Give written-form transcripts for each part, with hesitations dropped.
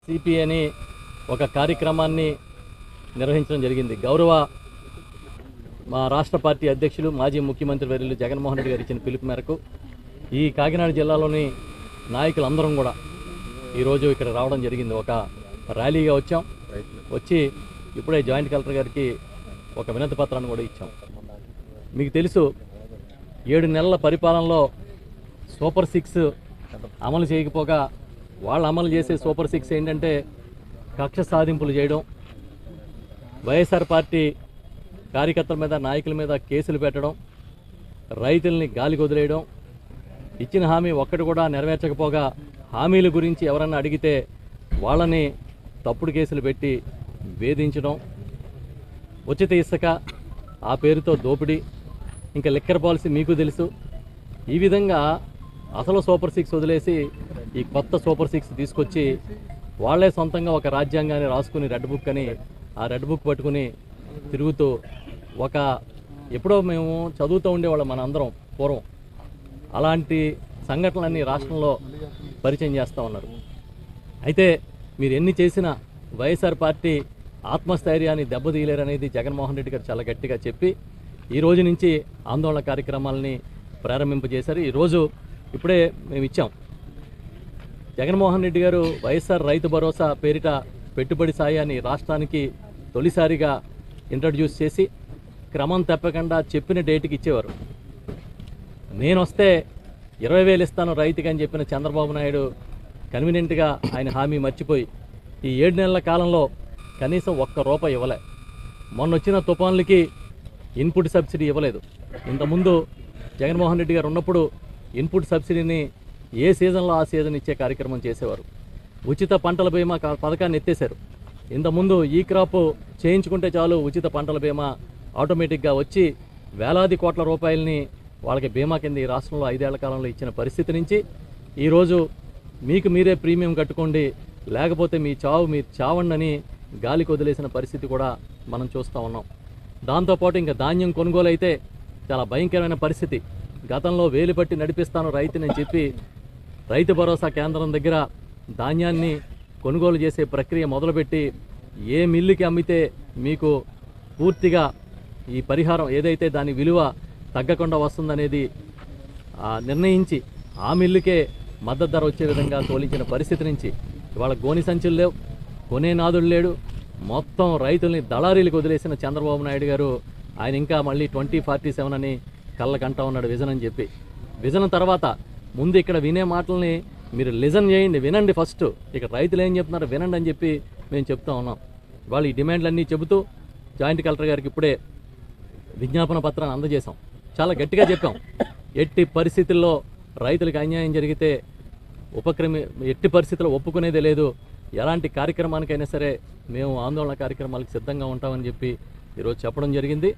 CP అని ఒక కార్యక్రమాన్ని నిర్వహించడం జరిగింది. గౌరవ మా రాష్ట్ర పార్టీ అధ్యక్షులు మాజీ ముఖ్యమంత్రి వర్యులు జగన్మోహన్ రెడ్డి గారు ఇచ్చిన పిలుపు మేరకు ఈ కాకినాడ జిల్లాలోని నాయకులందరం కూడా ఈరోజు ఇక్కడ రావడం జరిగింది. ఒక ర్యాలీగా వచ్చి ఇప్పుడే జాయింట్ కలెక్టర్ గారికి ఒక వినతి పత్రాన్ని కూడా ఇచ్చాం. మీకు తెలుసు 7 నెలల పరిపాలనలో సూపర్ 6 అమలు చేయకపోగా వాళ్ళు అమలు చేసే సూపర్ 6 ఏంటంటే కక్ష సాధింపులు చేయడం, వైఎస్ఆర్ పార్టీ కార్యకర్తల మీద నాయకుల మీద కేసులు పెట్టడం, రైతుల్ని గాలికి వదిలేయడం, ఇచ్చిన హామీ ఒక్కటి కూడా నెరవేర్చకపోగా హామీల గురించి ఎవరన్నా అడిగితే వాళ్ళని తప్పుడు కేసులు పెట్టి వేధించడం, ఉచిత ఇసుక ఆ పేరుతో దోపిడీ, ఇంకా లిక్కర్ పాలసీ మీకు తెలుసు. ఈ విధంగా అసలు సూపర్ 6 వదిలేసి ఈ కొత్త సూపర్ 6 తీసుకొచ్చి వాళ్లే సొంతంగా ఒక రాజ్యాంగాన్ని రాసుకుని రెడ్ బుక్ అని ఆ రెడ్ బుక్ పట్టుకుని తిరుగుతూ ఎప్పుడో మేము చదువుతూ ఉండేవాళ్ళం మన అందరం పూర్వం. అలాంటి సంఘటనలన్నీ రాష్ట్రంలో పరిచయం చేస్తూ ఉన్నారు. అయితే మీరు ఎన్ని చేసినా వైఎస్ఆర్ పార్టీ ఆత్మస్థైర్యాన్ని దెబ్బతీయలేరనేది జగన్మోహన్ రెడ్డి గారు చాలా గట్టిగా చెప్పి ఈ రోజు నుంచి ఆందోళన కార్యక్రమాలని ప్రారంభింపజేశారు. ఈరోజు ఇప్పుడే మేము ఇచ్చాం. జగన్మోహన్ రెడ్డి గారు వైఎస్ఆర్ రైతు భరోసా పేరిట పెట్టుబడి సాయాన్ని రాష్ట్రానికి తొలిసారిగా ఇంట్రడ్యూస్ చేసి క్రమం తప్పకుండా చెప్పిన డేట్కి ఇచ్చేవారు. నేను వస్తే 20,000 ఇస్తాను రైతుకి అని చెప్పిన చంద్రబాబు నాయుడు కన్వీనియంట్గా ఆయన హామీ మర్చిపోయి ఈ 7 నెలల కాలంలో కనీసం ₹1 ఇవ్వలే. మొన్న వచ్చిన తుఫాన్లకి ఇన్పుట్ సబ్సిడీ ఇవ్వలేదు. ఇంతకుముందు జగన్మోహన్ రెడ్డి గారు ఉన్నప్పుడు ఇన్పుట్ సబ్సిడీని ఏ సీజన్లో ఆ సీజన్ ఇచ్చే కార్యక్రమం చేసేవారు. ఉచిత పంటల బీమా పథకాన్ని ఎత్తేశారు. ఇంతకుముందు ఈ క్రాప్ చేయించుకుంటే చాలు ఉచిత పంటల బీమా ఆటోమేటిక్గా వచ్చి వేలాది కోట్ల రూపాయలని వాళ్ళకి బీమా కింద ఈ రాష్ట్రంలో 5 ఏళ్ల కాలంలో ఇచ్చిన పరిస్థితి నుంచి ఈరోజు మీకు మీరే ప్రీమియం కట్టుకోండి, లేకపోతే మీరు చావండి గాలికి వదిలేసిన పరిస్థితి కూడా మనం చూస్తూ ఉన్నాం. దాంతోపాటు ఇంకా ధాన్యం కొనుగోలు అయితే చాలా భయంకరమైన పరిస్థితి. గతంలో వేలు పట్టి నడిపిస్తాను రైతుని చెప్పి రైతు భరోసా కేంద్రం దగ్గర ధాన్యాన్ని కొనుగోలు చేసే ప్రక్రియ మొదలుపెట్టి ఏ మిల్లుకి అమ్మితే మీకు పూర్తిగా ఈ పరిహారం ఏదైతే దాని విలువ తగ్గకుండా వస్తుందనేది నిర్ణయించి ఆ మిల్లుకే మద్దతు ధర వచ్చే విధంగా తోలించిన పరిస్థితి నుంచి ఇవాళ గోని సంచులు లేవు, కొనే నాదుడు లేడు, మొత్తం రైతుల్ని దళారీలకు వదిలేసిన చంద్రబాబు నాయుడు గారు ఆయన ఇంకా మళ్ళీ 2047 అని కళ్ళకంటా ఉన్నాడు విజన్ అని చెప్పి. విజన్ తర్వాత ముందు ఇక్కడ వినే మాటల్ని మీరు లిజన్ చేయండి, వినండి. ఫస్ట్ ఇక్కడ రైతులు ఏం చెప్తున్నారు వినండి అని చెప్పి మేము చెప్తా ఉన్నాం. వాళ్ళు ఈ డిమాండ్లన్నీ చెబుతూ జాయింట్ కలెక్టర్ గారికి ఇప్పుడే విజ్ఞాపన పత్రాన్ని అందజేశాం. చాలా గట్టిగా చెప్పాం, ఎట్టి పరిస్థితుల్లో రైతులకు అన్యాయం జరిగితే ఎట్టి పరిస్థితుల్లో ఒప్పుకునేదే లేదు. ఎలాంటి కార్యక్రమానికైనా సరే మేము ఆందోళన కార్యక్రమాలకు సిద్ధంగా ఉంటామని చెప్పి ఈరోజు చెప్పడం జరిగింది.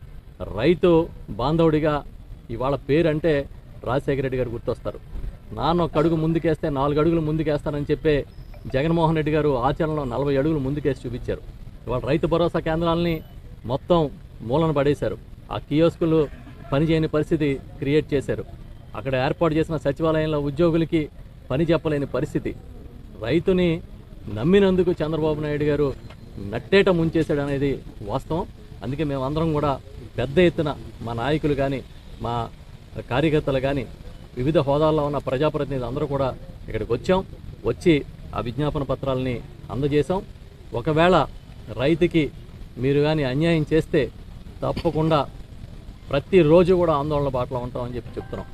రైతు బాంధవుడిగా ఇవాళ పేరు అంటే రాజశేఖర రెడ్డి గారు గుర్తొస్తారు. నాన్న 1 అడుగు ముందుకేస్తే 4 అడుగులు ముందుకేస్తానని చెప్పే జగన్మోహన్ రెడ్డి గారు ఆచరణలో 40 అడుగులు ముందుకేసి చూపించారు. ఇవాళ రైతు భరోసా కేంద్రాలని మొత్తం మూలన పడేశారు. ఆ కియోస్కులు పనిచేయని పరిస్థితి క్రియేట్ చేశారు. అక్కడ ఏర్పాటు చేసిన సచివాలయంలో ఉద్యోగులకి పని చెప్పలేని పరిస్థితి. రైతుని నమ్మినందుకు చంద్రబాబు నాయుడు గారు నట్టేట ముంచేశాడు అనేది వాస్తవం. అందుకే మేమందరం కూడా పెద్ద ఎత్తున మా నాయకులు కానీ మా కార్యకర్తలు కానీ వివిధ హోదాల్లో ఉన్న ప్రజాప్రతినిధులు అందరూ కూడా ఇక్కడికి వచ్చి ఆ విజ్ఞాపన పత్రాలని అందజేశాం. ఒకవేళ రైతుకి మీరు కానీ అన్యాయం చేస్తే తప్పకుండా ప్రతిరోజు కూడా ఆందోళన బాటలో ఉంటామని చెప్పి చెప్తున్నాం.